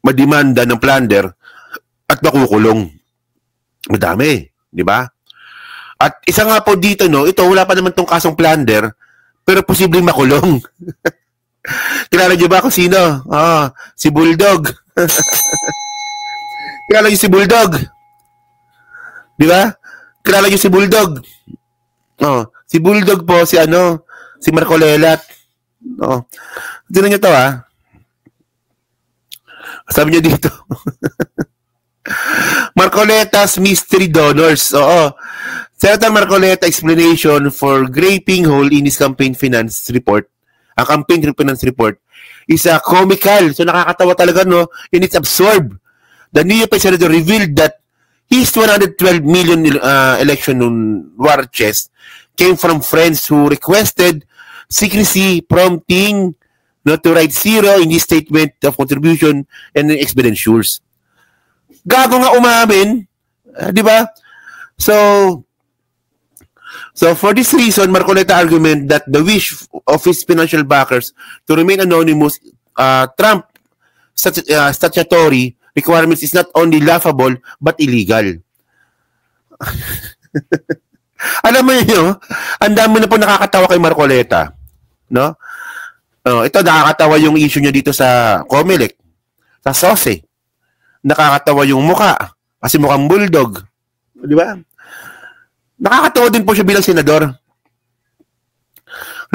madimanda ng plunder at makukulong. Madami, di ba? At isa nga po dito, no, ito, wala pa naman tong kasong plunder, pero posibleng makulong. Kilala niyo ba kung sino? Si Bulldog. Kilala niyo si Bulldog? Di ba? Kilala niyo si Bulldog? Si Bulldog po, si Marcolelat. Tignan niyo to, Sabi niyo dito. Marcoleta's mystery donors. Senator Marcoleta explanation for gaping hole in his campaign finance report. Ang campaign finance report is comical. So nakakatawa talaga, no? And it's absurd. The New York Senator revealed that his 112 million election war chest came from friends who requested secrecy, prompting not to write zero in his statement of contribution and expenditures. Gago nga umamin, di ba? So for this reason, Marcoleta argument that the wish of his financial backers to remain anonymous, Trump statutory requirements is not only laughable but illegal. Alam mo niyo, ang dami na po nakakatawa kay Marcoleta, no? Ito nakakatawa yung issue niya dito sa Comelec, sa SOSE. Nakakatawa yung muka kasi mukhang bulldog, di ba? Nakakatawa din po siya bilang senador.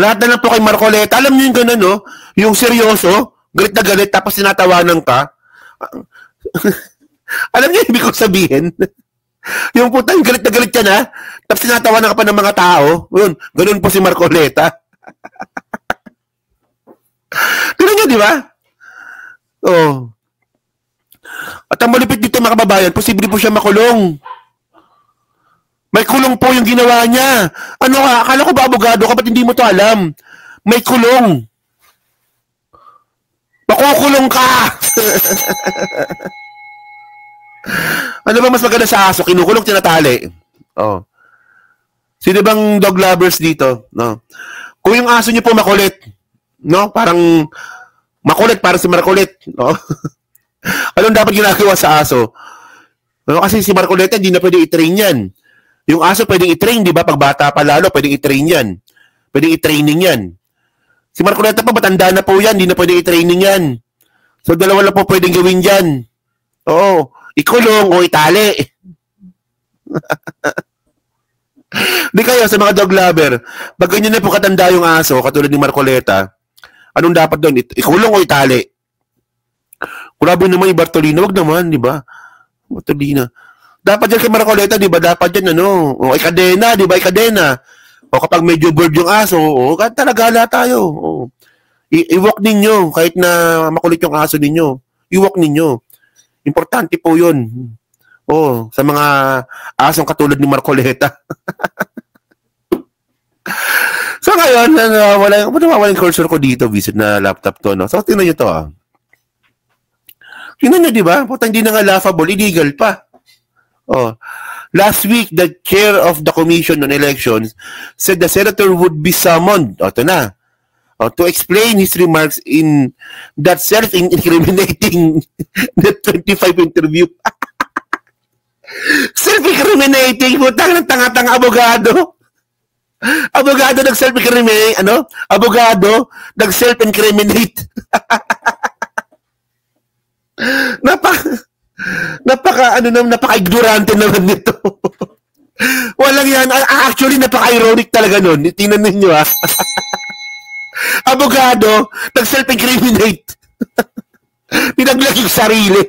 Lahat na lang po kay Marcoleta. Alam niyo yung gano'n, no? Yung seryoso, galit na galit, tapos sinatawanan ka. Alam niyo yung ibig kong sabihin? Yung puta, yung galit na galit ka na, tapos sinatawanan ka pa ng mga tao. Yun, gano'n po si Marcoleta. Tignan niyo, di ba? At ang malupit dito, mga kababayan, posible po siya makulong. May kulong po yung ginawa niya. Akala ko ba abogado ka, ba't hindi mo to alam? May kulong. Makukulong ka! Ano ba mas maganda sa aso? Kinukulong, tinatali. Sino bang dog lovers dito? No? Kung yung aso niyo po makulit, no? Parang makulit, parang si Marcoleta, no? Anong dapat ginagawa sa aso? Kasi si Marcoleta, hindi na pwede i-train yan. Yung aso pwedeng i-train, di ba? Pag bata pa lalo, pwedeng i-train yan. Pwedeng i-training yan. Si Marcoleta pa, matanda na po yan, hindi na pwedeng i-training yan. So, dalawa lang po pwedeng gawin yan. Ikulong o itali. Di kayo, sa mga dog lover, pag ganyan na po katanda yung aso, katulad ni Marcoleta, anong dapat doon? Ikulong o itali? Grabe naman yung Bartolina, wag naman, di ba? Bartolina. Dapat dyan kay Marcoleta, di ba? Dapat dyan, ikadena, di ba? Ikadena. O kapag medyo bored yung aso, talagala tayo. I-walk ninyo, kahit na makulit yung aso ninyo. I-walk ninyo. Importante po yun. Sa mga asong katulad ni Marcoleta. So ngayon, wala yung cursor ko dito, visit na laptop to, no? So tingnan nyo to, Tingnan nyo, di ba? Puta, hindi na nga laughable, illegal pa. Last week, the chair of the Commission on Elections said the senator would be summoned, ito na, to explain his remarks in that self-incriminating the 25 interview. Self-incriminating, putang ng tanga-tanga abogado. Abogado nag-self-incriminate, Abogado nag-self-incriminate. Napaka-ignorante naman nito. Walang yan. Actually, napaka-ironic talaga nun. Tingnan ninyo, Abogado, nag-self-incriminate. Pinaglag yung sarili.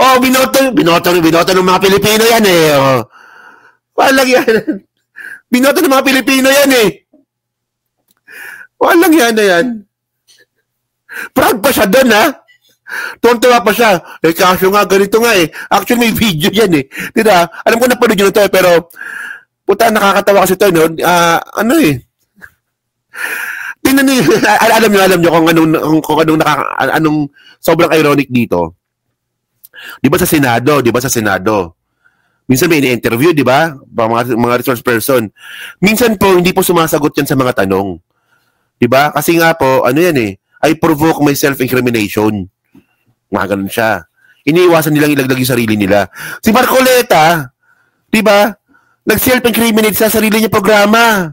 Binoto ng mga Pilipino yan, Walang yan. Binoto ng mga Pilipino yan, Walang yan na yan. Proud pa siya doon, Tuwan-tuwa pa siya. Kaso nga, ganito nga, Actually, may video yan, Diba? Alam ko na panood yun ito, pero puta, nakakatawa kasi ito, Tingnan niyo, alam niyo kung anong sobrang ironic dito. Di ba sa Senado? Minsan may ini-interview, di ba? Mga resource person. Minsan po, hindi po sumasagot yan sa mga tanong. Di ba? Kasi nga po, I provoke my self-incrimination. Mga ganun siya. Iniiwasan nilang ilaglag yung sarili nila. Si Marcoleta, di ba? Nag-self-incriminate sa sarili niya programa.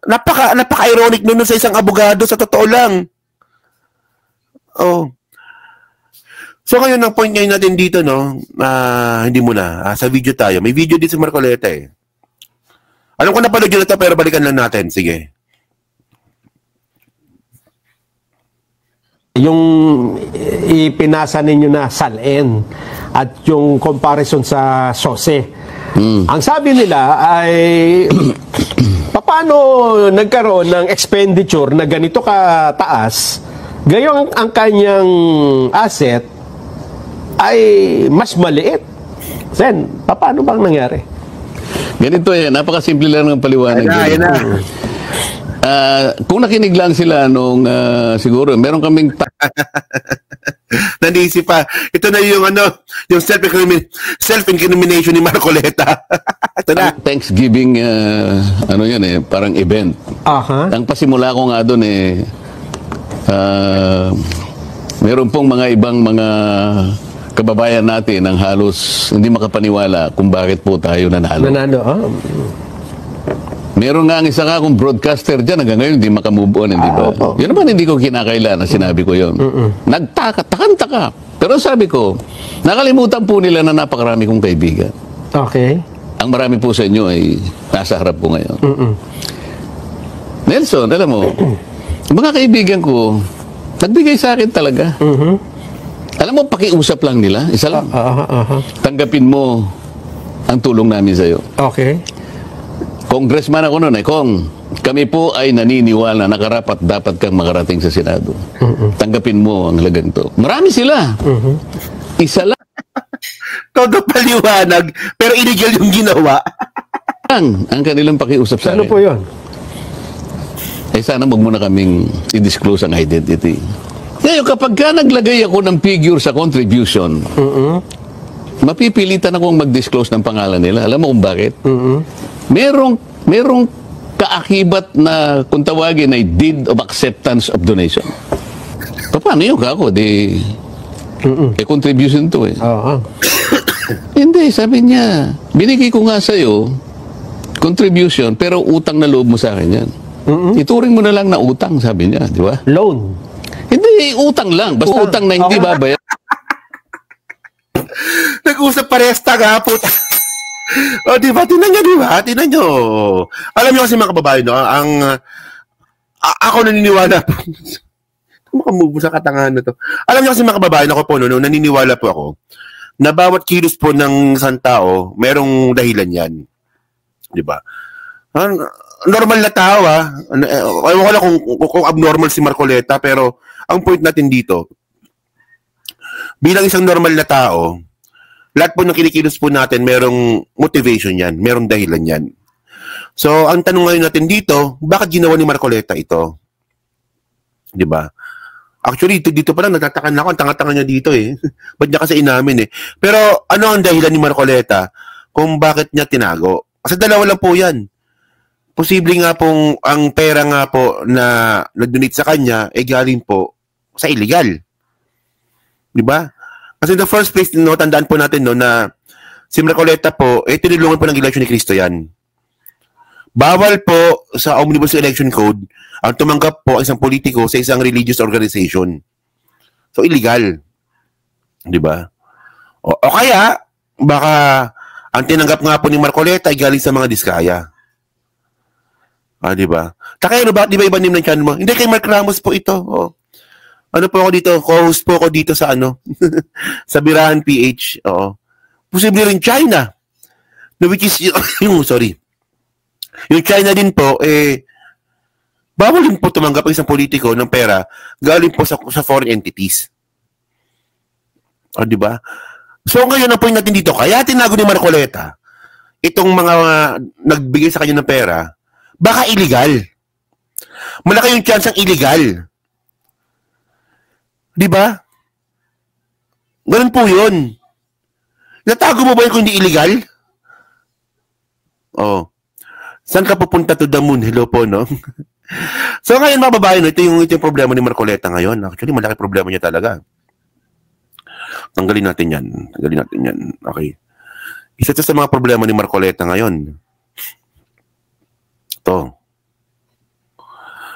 Napaka-ironic nun sa isang abogado, sa totoo lang. Oh. So ngayon, ang point ngayon natin dito, no, hindi muna, sa video tayo. May video dito sa Marcoleta eh. Alam ko napanood yun ito, pero balikan lang natin. Sige. Yung ipinasa ninyo na SALN at yung comparison sa SOSE. Ang sabi nila ay paano nagkaroon ng expenditure na ganito kataas, gayong ang kanyang asset ay mas maliit. Sen, paano bang nangyari? Ganito napakasimple lang ng paliwanag. Ayun na. Kung nakinig lang sila nung siguro, meron kaming Nanisip pa. Ito na yung yung self-incrimination ni Marcoleta. Ito na. Thanksgiving, parang event. Ang pasimula ko nga doon meron pong mga ibang mga kababayan natin ang halos hindi makapaniwala kung bakit po tayo nanalo. Meron nga ang isa ka akong broadcaster dyan, hanggang ngayon hindi makamove on, hindi ba? Yun naman hindi ko kinakailan na sinabi ko yun. Takantaka. Pero sabi ko, nakalimutan po nila na napakarami kong kaibigan. Okay. Ang marami po sa inyo ay nasa harap ko ngayon. Nelson, alam mo, mga kaibigan ko, nagbigay sa akin talaga. Alam mo, pakiusap lang nila, isa lang. Tanggapin mo ang tulong namin sa'yo. Okay. Congressman ako noon Kong, kami po ay naniniwala na karapat dapat kang makarating sa Senado. Tanggapin mo ang halagang to. Marami sila. Isa lang. Todo paliwanag, pero illegal yung ginawa. Ang kanilang pakiusap sa akin. Ano po yun? Sana wag mo na kaming i-disclose ang identity. Ngayon, kapag ka naglagay ako ng figure sa contribution, mapipilitan akong mag-disclose ng pangalan nila. Alam mo kung bakit? Merong kaakibat na kung tawagin ay deed of acceptance of donation. Paano yun kako? Contribution to Hindi, sabi niya, binigay ko nga sa'yo contribution, pero utang na loob mo sa akin yan. Ituring mo na lang na utang, sabi niya, di ba? Loan. Hindi, utang lang. Basta utang na hindi babayaran. Nag-usap parehas tagapot. Di ba? Tinan nyo. Alam nyo kasi mga kababayan, no? Ako naniniwala po. Makamove sa katangahan na to. Alam nyo kasi mga kababayan, ako po, naniniwala po ako na bawat kilos po ng isang tao, merong dahilan yan. Di ba? Normal na tao, Ewan ko lang kung abnormal si Marcoleta, pero ang point natin dito, bilang isang normal na tao, lahat po ng kinikilos po natin, merong motivation yan, merong dahilan yan. So, ang tanong ngayon natin dito, bakit ginawa ni Marcoleta ito? Di ba? Actually, dito pa lang, nagtatakan na ako, ang tanga-tanga niya dito Ba't niya kasi inamin Pero, ano ang dahilan ni Marcoleta kung bakit niya tinago? Kasi dalawa lang po yan. Posible nga pong, ang pera nga po na nag-donate sa kanya, galing po sa illegal. Di ba? Kasi in the first place, tandaan po natin na si Marcoleta po, tinulungan po ng election ni Cristo yan. Bawal po sa Omnibus Election Code ang tumanggap po isang politiko sa isang religious organization. So, illegal. Di ba? O kaya, baka ang tinanggap nga po ni Marcoleta ay galing sa mga diskaya. Di ba? Takay, di ba iba name ng channel mo? Hindi, kay Mark Ramos po ito. Ano po ako dito? Co-host po ako dito sa sa Birahan PH. Oo. Posible rin China. Which is, yung China din po, bawal din po tumanggap ang isang politiko ng pera galing po sa foreign entities. Di ba? So, ngayon ang point natin dito, kaya tinago ni Marcoleta itong mga nagbigay sa kanya ng pera, baka illegal. Malaki yung chance ang illegal. Di ba? Ganun po yun. Natago mo ba yun kung hindi illegal? Saan ka pupunta to the moon? Hello po, no? So ngayon mga babae, ito yung problema ni Marcoleta ngayon. Actually, malaki problema niya talaga. Tanggalin natin yan. Okay. Isa sa mga problema ni Marcoleta ngayon. Ito.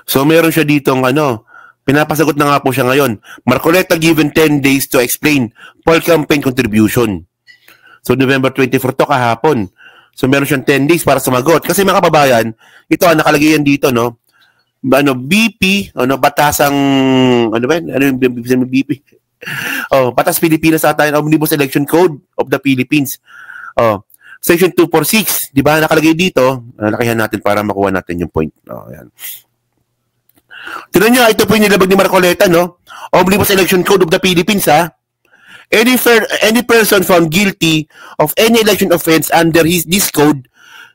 So meron siya ditong pinapasagot na nga po siya ngayon. Marcoleta given 10 days to explain poll campaign contribution. So November 24 to kahapon. So meron siyang 10 days para sumagot. Kasi mga kababayan, ito nakalagay yan dito, no? BP, batasang, yung BP? Batas Pilipinas ata, Omnibus Election Code of the Philippines. Section 246, di ba? Nakalagay dito. Lakihan natin para makuha natin yung point. Yan. Tignan nyo, ito po yung nilabag ni Marcoleta, no? Omnibus Election Code of the Philippines, ha? Any person found guilty of any election offense under this code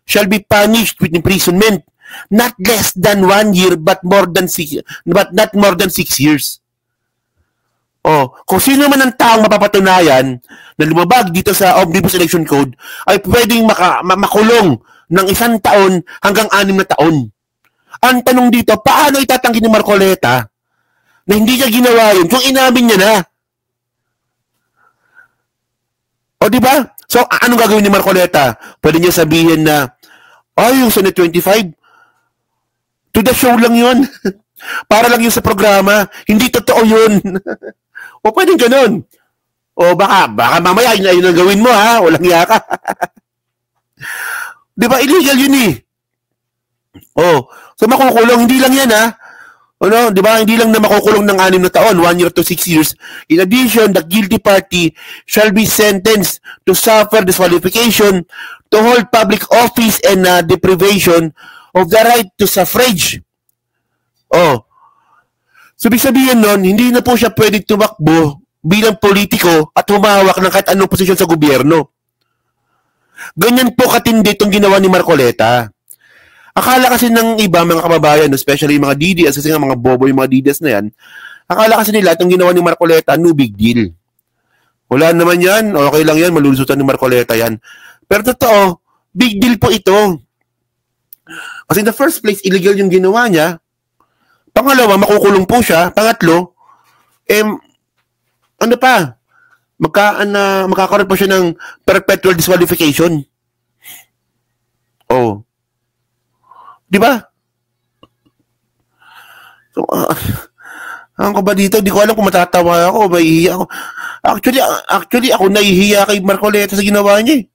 shall be punished with imprisonment not less than 1 year but not more than 6 years. Kung sino man ang taong mapapatunayan na lumabag dito sa Omnibus Election Code ay pwedeng makulong ng 1 taon hanggang 6 na taon. Ang tanong dito, paano itatanggi ni Marcoleta na hindi niya ginawa yun kung inamin niya na? Di ba? So, anong gagawin ni Marcoleta? Pwede niya sabihin na, yung Senate 25, to the show lang yun. Para lang yun sa programa. Hindi totoo yun. Pwedeng ganun. Baka mamaya yun ang gawin mo, ha? Walang iya ka. Di ba? Illegal yun eh. So makukulong. Hindi lang yan, ha? Di ba? Hindi lang na makukulong ng 6 na taon, 1 year to 6 years. In addition, the guilty party shall be sentenced to suffer disqualification, to hold public office and deprivation of the right to suffrage. So, ibig sabihin nun, hindi na po siya pwede tumakbo bilang politiko at humawak ng kahit anong posisyon sa gobyerno. Ganyan po katindi itong ginawa ni Marcoleta. Akala kasi ng iba, mga kababayan, especially mga DDS, kasi nga mga bobo yung mga DDS na yan, akala kasi nila itong ginawa ni Marcoleta, no big deal. Wala naman yan, okay lang yan, malulusutan ni Marcoleta yan. Pero totoo, big deal po ito. Kasi in the first place, illegal yung ginawa niya. Pangalawa, makukulong po siya. Pangatlo, magkakaroon po siya ng perpetual disqualification. Di ba? So, ang ko ba dito? Di ko alam kung matatawa ako o maihiya ako. Actually, ako nahihiya kay Marcoleta sa ginawa niya eh.